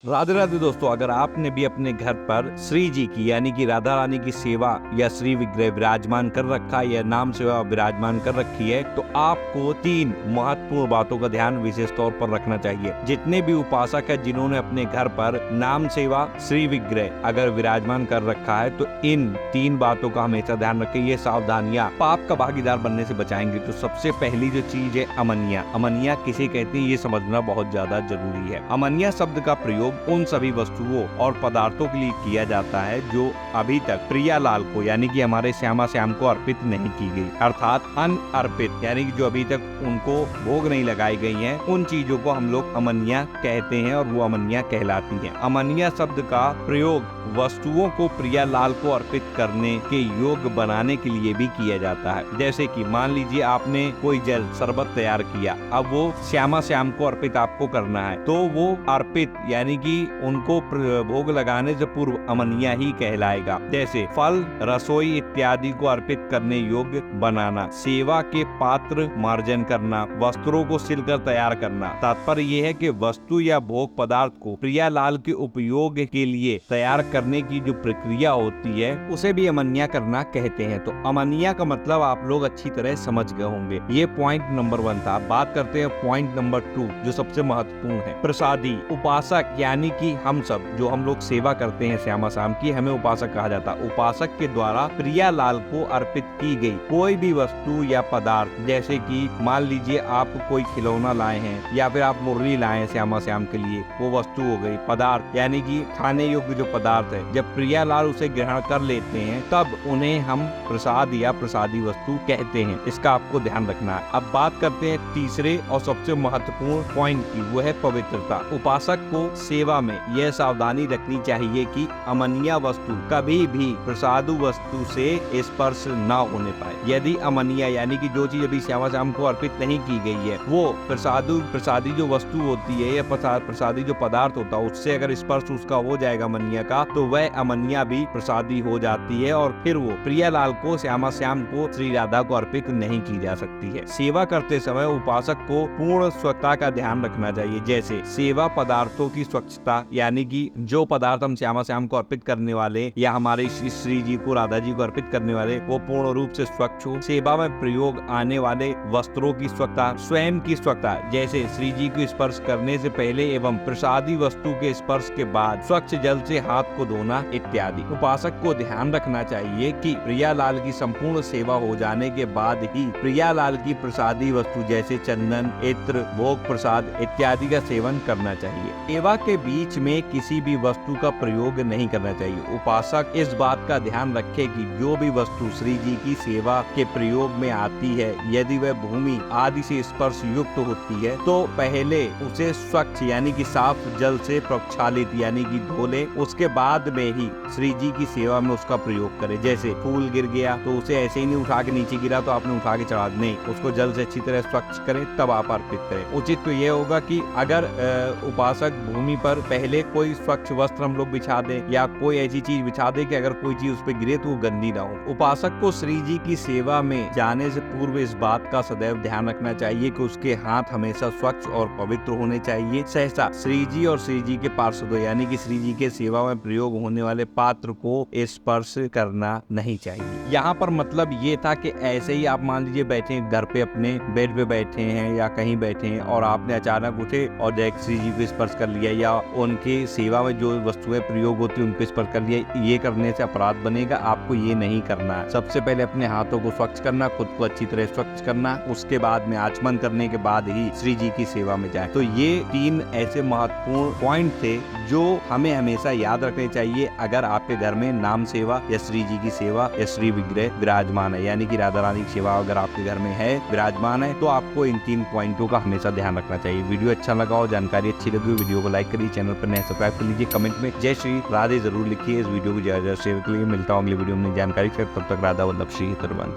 राधे राधे दोस्तों, अगर आपने भी अपने घर पर श्री जी की यानी कि राधा रानी की सेवा या श्री विग्रह विराजमान कर रखा है या नाम सेवा विराजमान कर रखी है तो आपको 3 महत्वपूर्ण बातों का ध्यान विशेष तौर पर रखना चाहिए। जितने भी उपासक है जिन्होंने अपने घर पर नाम सेवा श्री विग्रह अगर विराजमान कर रखा है तो इन 3 बातों का हमेशा ध्यान रखें। ये सावधानियां पाप का भागीदार बनने से बचाएंगे। तो सबसे पहली जो चीज है अमनिया। अमनिया किसे कहते हैं ये समझना बहुत ज्यादा जरूरी है। अमनिया शब्द का प्रयोग उन सभी वस्तुओं और पदार्थों के लिए किया जाता है जो अभी तक प्रियालाल को यानी कि हमारे श्यामा श्याम को अर्पित नहीं की गई, अर्थात अनअर्पित यानी कि जो अभी तक उनको भोग नहीं लगाई गई हैं, उन चीजों को हम लोग अमनिया कहते हैं और वो अमनिया कहलाती हैं। अमनिया शब्द का प्रयोग वस्तुओं को प्रियालाल को अर्पित करने के योग्य बनाने के लिए भी किया जाता है। जैसे कि मान लीजिए आपने कोई जल शरबत तैयार किया, अब वो श्यामा श्याम को अर्पित आपको करना है तो वो अर्पित यानी कि उनको भोग लगाने से पूर्व अमनिया ही कहलाएगा। जैसे फल, रसोई इत्यादि को अर्पित करने योग्य बनाना, सेवा के पात्र मार्जन करना, वस्त्रों को सिलकर तैयार करना। तात्पर्य ये है कि वस्तु या भोग पदार्थ को प्रियालाल के उपयोग के लिए तैयार करने की जो प्रक्रिया होती है उसे भी अमनिया करना कहते हैं। तो अमनिया का मतलब आप लोग अच्छी तरह समझ गए होंगे। ये पॉइंट नंबर 1 था। बात करते हैं पॉइंट नंबर 2 जो सबसे महत्वपूर्ण है, प्रसादी। उपासक यानी कि हम सब जो हम लोग सेवा करते हैं श्यामा श्याम की, हमें उपासक कहा जाता है। उपासक के द्वारा प्रियालाल को अर्पित की गई कोई भी वस्तु या पदार्थ, जैसे कि मान लीजिए आप कोई खिलौना लाए हैं या फिर आप मुरली लाए हैं श्यामा श्याम के लिए, वो वस्तु हो गई। पदार्थ यानी कि खाने योग्य जो पदार्थ है, जब प्रियालाल उसे ग्रहण कर लेते हैं तब उन्हें हम प्रसाद या प्रसादी वस्तु कहते हैं। इसका आपको ध्यान रखना है। अब बात करते हैं तीसरे और सबसे महत्वपूर्ण पॉइंट की, वो है पवित्रता। उपासक को सेवा में यह सावधानी रखनी चाहिए कि अमनिया वस्तु कभी भी प्रसादु वस्तु से स्पर्श न होने पाए। यदि अमनिया यानी कि जो चीज अभी श्यामा श्याम को अर्पित नहीं की गई है वो प्रसादी जो वस्तु होती है या प्रसादी जो पदार्थ होता है उससे अगर स्पर्श उसका हो जाएगा अमनिया का, तो वह अमनिया भी प्रसादी हो जाती है और फिर वो प्रियालाल को श्यामा श्याम को श्री राधा को अर्पित नहीं की जा सकती है। सेवा करते समय उपासक को पूर्ण स्वच्छता का ध्यान रखना चाहिए। जैसे सेवा पदार्थों की स्वच्छता यानी कि जो पदार्थ हम श्यामा श्याम को अर्पित करने वाले या हमारे श्री जी को राधा जी को अर्पित करने वाले वो पूर्ण रूप से स्वच्छ हो। सेवा में प्रयोग आने वाले वस्त्रों की स्वच्छता, स्वयं की स्वच्छता, जैसे श्री जी को स्पर्श करने से पहले एवं प्रसादी वस्तु के स्पर्श के बाद स्वच्छ जल से हाथ को धोना इत्यादि। उपासक को ध्यान रखना चाहिए कि प्रियालाल की संपूर्ण सेवा हो जाने के बाद ही प्रियालाल की प्रसादी वस्तु जैसे चंदन, इत्र, भोग प्रसाद इत्यादि का सेवन करना चाहिए। सेवा के बीच में किसी भी वस्तु का प्रयोग नहीं करना चाहिए। उपासक इस बात का ध्यान रखे कि जो भी वस्तु श्री जी की सेवा के प्रयोग में आती है, यदि वह भूमि आदि से स्पर्श युक्त होती है तो पहले उसे स्वच्छ यानी कि साफ जल से प्रक्षालित यानी कि धो ले, उसके बाद में ही श्री जी की सेवा में उसका प्रयोग करें। जैसे फूल गिर गया तो उसे ऐसे ही नहीं उठा के नीचे गिरा तो आपने उठा के चढ़ा, नहीं, उसको जल से अच्छी तरह स्वच्छ करें तब आप अर्पित करें। उचित तो ये होगा कि अगर उपासक भूमि पर पहले कोई स्वच्छ वस्त्र हम लोग बिछा दें या कोई ऐसी चीज बिछा दे कि अगर कोई चीज उस पर गिरे तो वो गंदी ना हो। उपासक को श्री जी की सेवा में जाने से पूर्व इस बात का सदैव ध्यान रखना चाहिए कि उसके हाथ हमेशा स्वच्छ और पवित्र होने चाहिए। सहसा श्री जी और श्री जी के पार्षदों यानी कि श्री जी के सेवा में प्रयोग होने वाले पात्र को स्पर्श करना नहीं चाहिए। यहाँ पर मतलब ये था कि ऐसे ही आप मान लीजिए बैठे घर पे अपने बेड पे बैठे हैं या कहीं बैठे हैं और आपने अचानक उठे और डायरेक्ट श्री जी को स्पर्श कर लिया या उनकी सेवा में जो वस्तुएं प्रयोग होती है उनको स्पर्श कर लिया, ये करने से अपराध बनेगा। आपको ये नहीं करना है। सबसे पहले अपने हाथों को स्वच्छ करना, खुद को अच्छी तरह स्वच्छ करना, उसके बाद में आचमन करने के बाद ही श्री जी की सेवा में जाए। तो ये 3 ऐसे महत्वपूर्ण पॉइंट थे जो हमें हमेशा याद रखने चाहिए अगर आपके घर में नाम सेवा या श्री जी की सेवा या श्री विग्रह विराजमान है, यानी कि राधा रानी की सेवा अगर आपके घर में है, विराजमान है, तो आपको इन 3 पॉइंटों का हमेशा ध्यान रखना चाहिए। वीडियो अच्छा लगा हो, जानकारी अच्छी लगी, वीडियो को लाइक करिए, चैनल पर नए सब्सक्राइब कर लीजिए, कमेंट में जय श्री राधे जरूर लिखिए। इस वीडियो को ज्यादा शेयर करिए। मिलता हूँ अगली वीडियो में जानकारी। तब तक राधा वल्लभ श्री हरवंश।